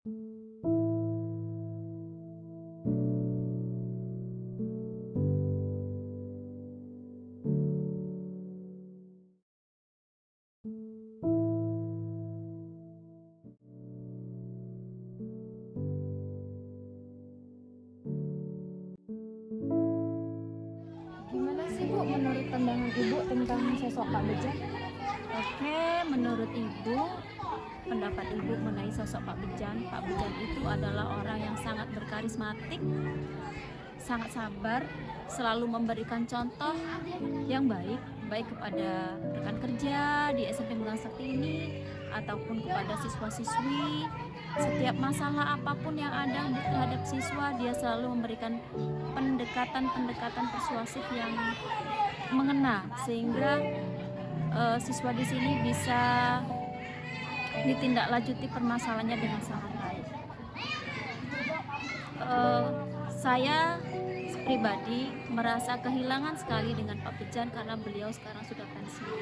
Gimana sih Bu menurut pandangan Ibu tentang sosok Pak Bejan? Oke, menurut Ibu, pendapat Ibu mengenai sosok Pak Bejan itu adalah orang yang sangat berkarismatik, sangat sabar, selalu memberikan contoh yang baik kepada rekan kerja di SMP Megang Sakti ini ataupun kepada siswa-siswi. Setiap masalah apapun yang ada terhadap siswa, dia selalu memberikan pendekatan persuasif yang mengena sehingga siswa di sini bisa ditindaklanjuti permasalahannya dengan sangat baik. Saya pribadi merasa kehilangan sekali dengan Pak Bejan karena beliau sekarang sudah pensiun.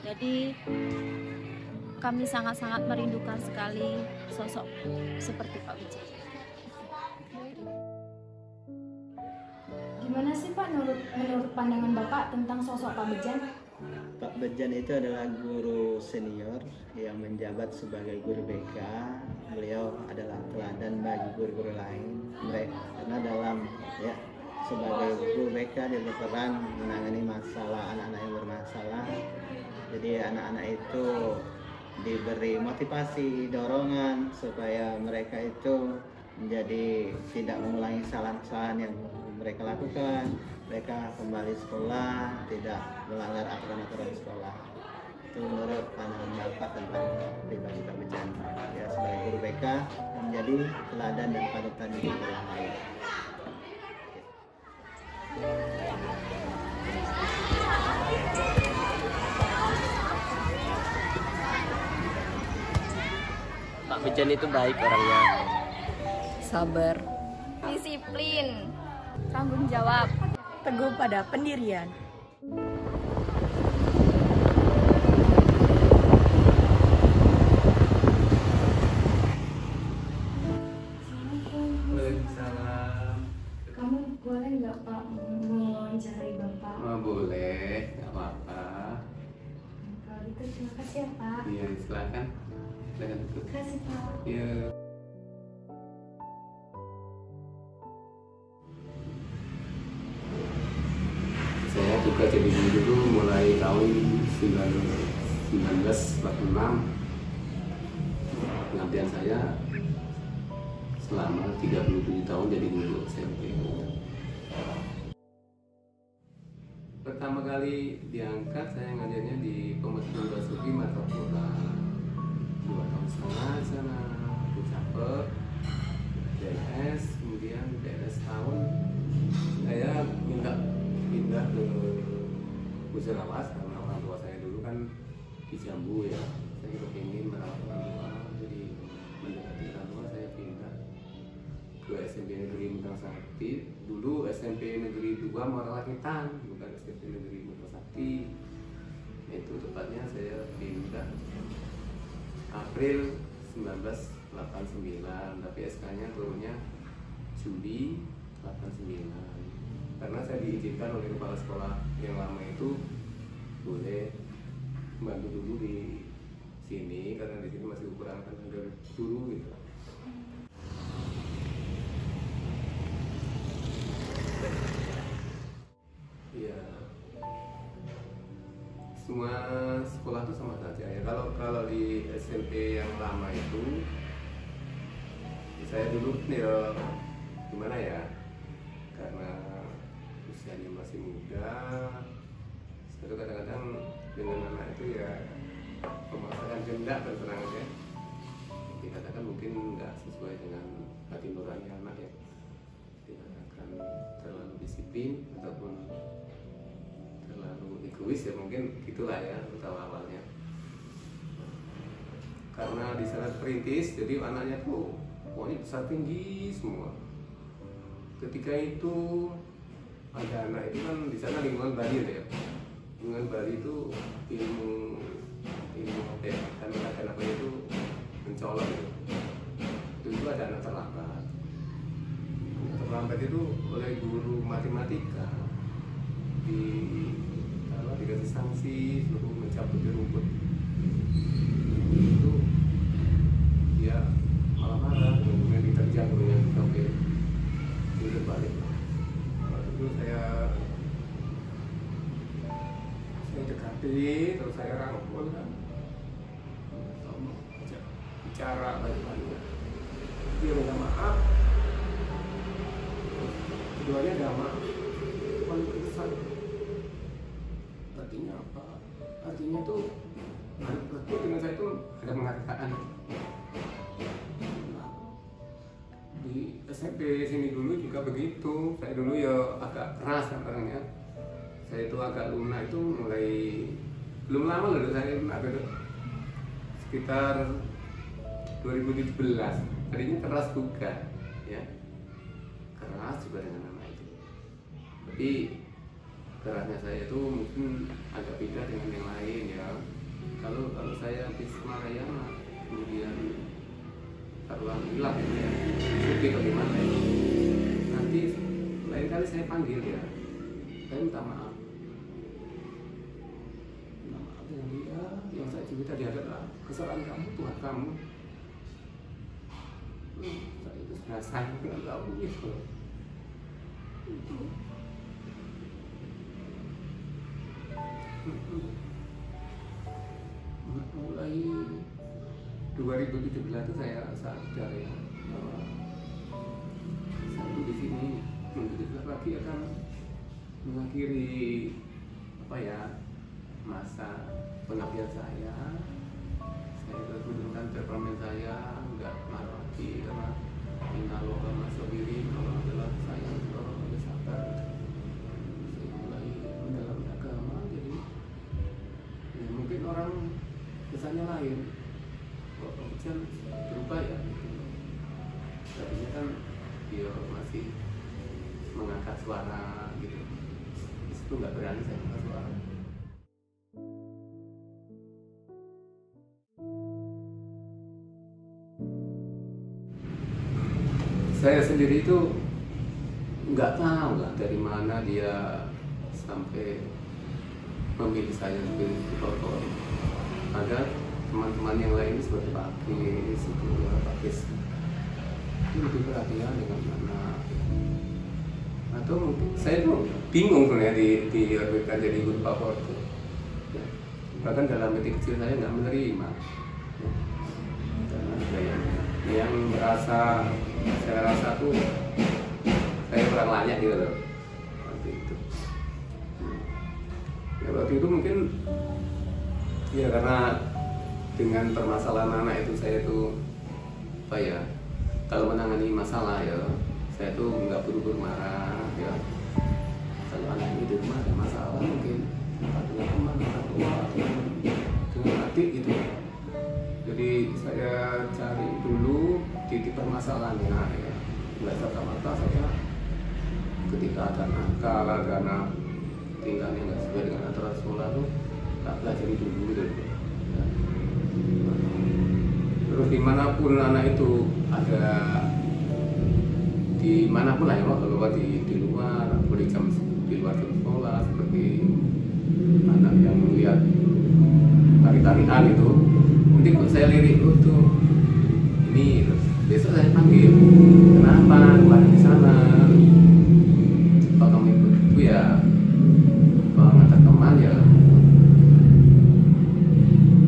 Jadi kami sangat-sangat merindukan sekali sosok seperti Pak Bejan. Gimana sih Pak menurut pandangan Bapak tentang sosok Pak Bejan? Pak Bejan itu adalah guru senior yang menjabat sebagai guru BK. Beliau adalah teladan bagi guru-guru lain. Karena sebagai guru BK dia berperan menangani masalah anak-anak yang bermasalah. Jadi anak-anak itu diberi motivasi, dorongan supaya mereka itu menjadi tidak mengulangi kesalahan yang mereka lakukan. Mereka kembali sekolah, tidak melanggar aturan-aturan sekolah. Itu menurut pandangan Bapak tentang pribadi Pak Bejan. Ya, sebagai guru BK menjadi teladan dan panutan di guru yang lain. Pak Bejan itu baik orangnya. Sabar, disiplin, tanggung jawab, teguh pada pendirian. Waalaikumsalam. Kamu boleh nggak Pak mewawancarai Bapak? Oh, boleh, nggak apa-apa. Kalau gitu terima kasih ya Pak. Iya, silakan. Silakan duduk. Terima kasih Pak. Iya. Saya juga jadi guru dulu mulai tahun 1946. Pengabdian saya selama 37 tahun jadi guru SMP. Pertama kali diangkat saya ngajarnya di Pemetunan Basuki Martapura. 2 tahun setengah di sana, Caper, DNS, kemudian DNS tahun saya minta pindah ke Musirawas karena orang tua saya dulu kan di Jambu ya. Saya kepingin merawat orang tua, jadi mendekati orang tua saya pindah ke SMP Negeri Megang Sakti. Dulu SMP Negeri 2 Morawakitan, bukan SMP Negeri Megang Sakti. Itu tepatnya saya pindah April 1989, tapi SK-nya turunnya Juli 89. Karena saya diizinkan oleh kepala sekolah yang lama itu boleh membantu dulu di sini karena di sini masih kekurangan tenaga guru gitu. Iya. Semua sekolah itu sama saja ya. Kalau di SMP yang lama itu saya dulu gimana ya, karena usianya masih muda, saya tuh kadang-kadang dengan anak itu ya memaksakan kehendak terserang aja, dikatakan mungkin nggak sesuai dengan hati nurani anak ya, dikatakan terlalu disiplin ataupun terlalu egois ya, mungkin gitulah ya utama awalnya. Karena di sana perintis, jadi anaknya tuh pokoknya besar tinggi semua. Ketika itu ada anak itu kan di sana lingkungan Bali ya, lingkungan Bali itu ilmu apa ya, kan apa itu mencolok gitu. itu ada anak terlambat. Anak terlambat itu oleh guru matematika dikasih sanksi suruh mencabut rumput. Itu dia malah marah, kemudian diterjang gurunya sampai tidur balik. Waktu itu saya dekati, terus saya rangkul kan, bicara baik-baik. Dia minta maaf, keduanya ada maaf paling besar. Artinya apa? Artinya tuh berarti dengan saya itu ada penghargaan. Nah, di SMP sini dulu juga begitu. Saya dulu ya agak keras kan orangnya. Saya itu agak lunak itu mulai belum lama loh saya lunak gitu. Sekitar 2017. Tadinya keras juga, ya. Keras juga dengan nama itu. Tapi kerasnya saya itu mungkin agak beda dengan yang lain ya. Kalau saya habis Marayana kemudian taruhan hilang ya, oke bagaimana ya? Nanti lain kali saya panggil ya, saya minta maaf dengan dia. Yang saya cerita dia adalah kesalahan kamu, Tuhan kamu. Saya itu sudah sayang dengan kamu gitu. Mulai 2017 itu saya sadar ya bahwa saya di sini mungkin lagi akan mengakhiri apa ya masa pengabdian saya. Saya terus menurunkan temperamen saya, nggak marah lagi karena inalo sama sendiri kalau adalah saya orang lebih sabar. Saya mulai mendalami agama, jadi ya, mungkin orang kesannya lain. Kok Bijan berubah ya? Gitu. Tadinya kan dia masih mengangkat suara gitu. Itu nggak berani saya mengangkat suara. Saya sendiri itu nggak tahu lah dari mana dia sampai memilih saya sebagai tutor. Ada teman-teman yang lain seperti Pak Kis, Pak Kis itu lebih perhatian dengan anak. Atau mungkin saya tuh bingung sebenarnya di RBK jadi guru favorit. Ya. Bahkan dalam hati kecil saya nggak menerima. Ya. Karena ada yang merasa saya rasa tuh saya kurang layak gitu loh waktu itu. Ya waktu itu mungkin ya karena dengan permasalahan anak itu saya tuh apa ya, kalau menangani masalah ya saya tuh nggak buru-buru marah ya. Kalau anak ini di rumah ada masalah mungkin dengan teman, orang tua, dengan adik gitu. Jadi saya cari dulu titik permasalahannya ya. Nggak serta-merta saya ketika ada nakal, ada anak tinggalnya nggak sesuai dengan aturan sekolah tuh tak pelajari dulu gitu. Ya. Terus dimanapun anak itu ada, dimanapun lah ya, kalau di luar atau di luar sekolah seperti anak yang melihat tari-tarian itu, nanti kok saya lirik tuh ini, terus besok saya panggil, kenapa kemarin di sana, kalau kamu ikut itu ya mengantar teman ya,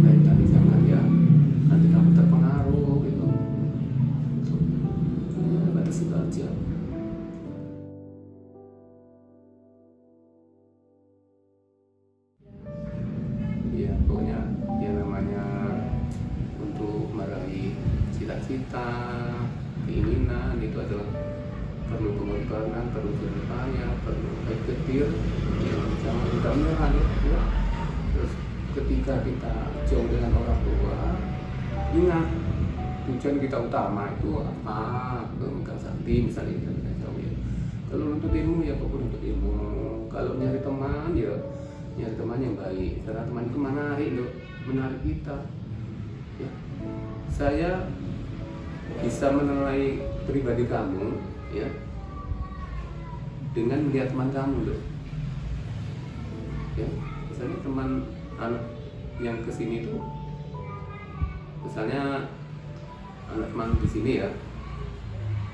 lain kali jangan ya, nanti kamu terpengaruh gitu, ya batas itu aja. Ya pokoknya ya namanya untuk meraih cita-cita, keinginan itu adalah perlu pengorbanan, perlu jerih payah, perlu ketir, jangan mudah menyerah ya. Terus ketika kita jauh dengan orang tua, ingat tujuan kita utama itu apa? Memegang sakti misalnya kita tahu ya. Kalau untuk ilmu ya apapun untuk ilmu. Kalau nyari teman ya nyari teman yang baik, karena teman itu menarik kita. Ya. Saya bisa menilai pribadi kamu ya dengan melihat teman kamu loh. Ya, misalnya teman anak yang kesini tuh, misalnya anak teman di sini ya,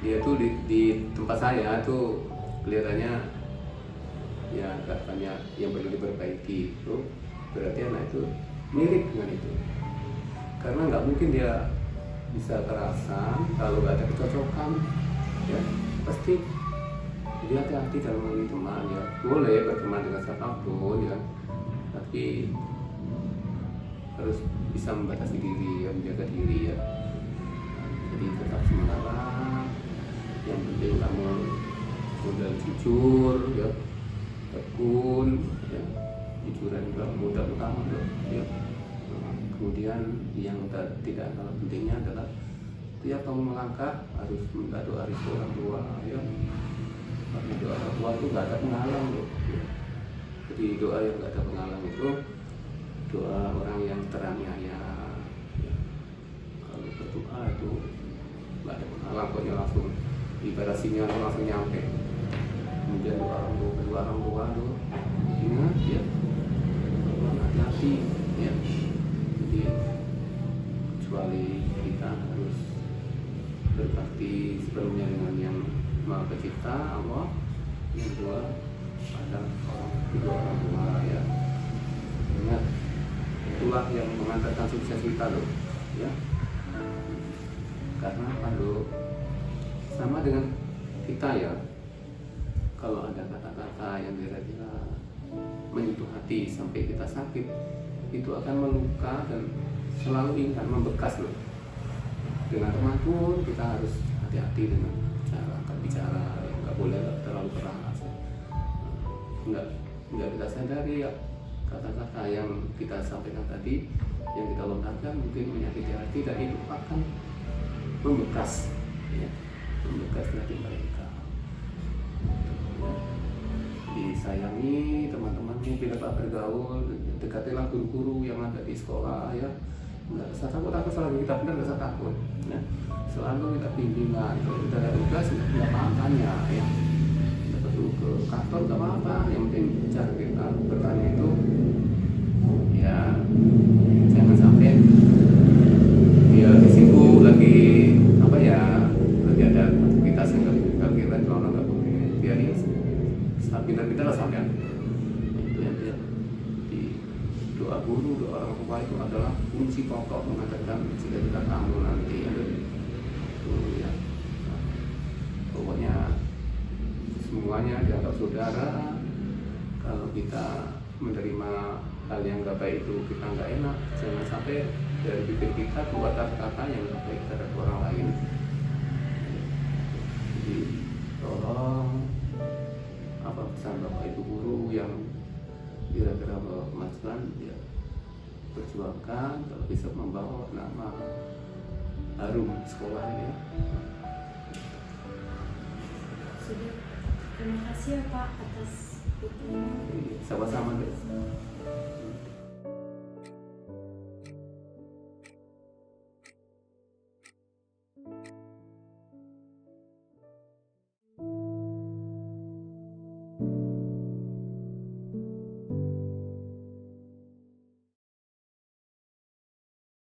dia tuh di tempat saya tuh kelihatannya ya agak banyak yang perlu diperbaiki. Itu berarti anak itu mirip dengan itu, karena nggak mungkin dia bisa kerasan kalau nggak ada kecocokan. Ya pasti dia hati-hati dalam memilih teman. Ya boleh berteman dengan siapapun ya, tapi harus bisa membatasi diri, ya, menjaga diri ya. Jadi tetap semangat. Yang penting kamu modal jujur ya, tekun ya, jujuran juga modal utama loh ya. Kemudian yang tidak kalah pentingnya adalah tiap kamu melangkah harus minta doa restu orang tua ya. Karena doa orang tua itu nggak ada penghalang loh ya. Jadi doa yang nggak ada penghalang itu doa orang yang teraniaya ya. Kalau berdoa itu nggak ada penghalang, pokoknya langsung ibarat sinyal langsung nyampe. Kemudian doa orang tua, kedua orang tua itu ingat ya, hati-hati ya. Jadi kecuali kita harus berbakti sepenuhnya dengan yang Maha Pencipta Allah, yang kedua ada kedua orang tua ya. Ingat, itulah yang mengantarkan sukses kita loh ya. Karena kalau sama dengan kita ya, kalau ada kata-kata yang kira-kira menyentuh hati sampai kita sakit, itu akan meluka dan selalu ingat membekas loh. Dengan teman pun kita harus hati-hati dengan cara bicara, nggak boleh terlalu keras. Nggak kita sadari ya, kata-kata yang kita sampaikan tadi, yang kita lontarkan mungkin menyakiti hati, dan itu akan membekas ya, membekas di hati mereka. Disayangi teman-temanmu bila tak bergaul, dekatilah guru-guru yang ada di sekolah ya. Nggak usah takut, selagi kita benar nggak usah takut ya. Selalu kita bimbingan, kalau kita ada tugas nggak apa-apanya ya, kita perlu ke kantor nggak apa-apa, yang penting cara kita bertanya itu ya jangan sampai dia sibuk lagi apa ya, lagi ada aktivitas yang nggak kita kalau nggak boleh, biar dia pintar kita lah sampai itu yang dia di doa guru, doa orang tua itu adalah kunci pokok mengantarkan cita-cita kamu nanti ya. Itu ya, pokoknya semuanya dianggap saudara. Kalau kita menerima hal yang nggak baik itu kita nggak enak, jangan sampai dari bibir kita keluar kata-kata yang nggak baik terhadap orang lain. Jadi tolong apa pesan Bapak Ibu guru yang kira-kira bawa kemajuan ya, perjuangkan kalau bisa membawa nama harum sekolah ini. Sudah, terima kasih ya Pak atas dukungan. Sama-sama deh.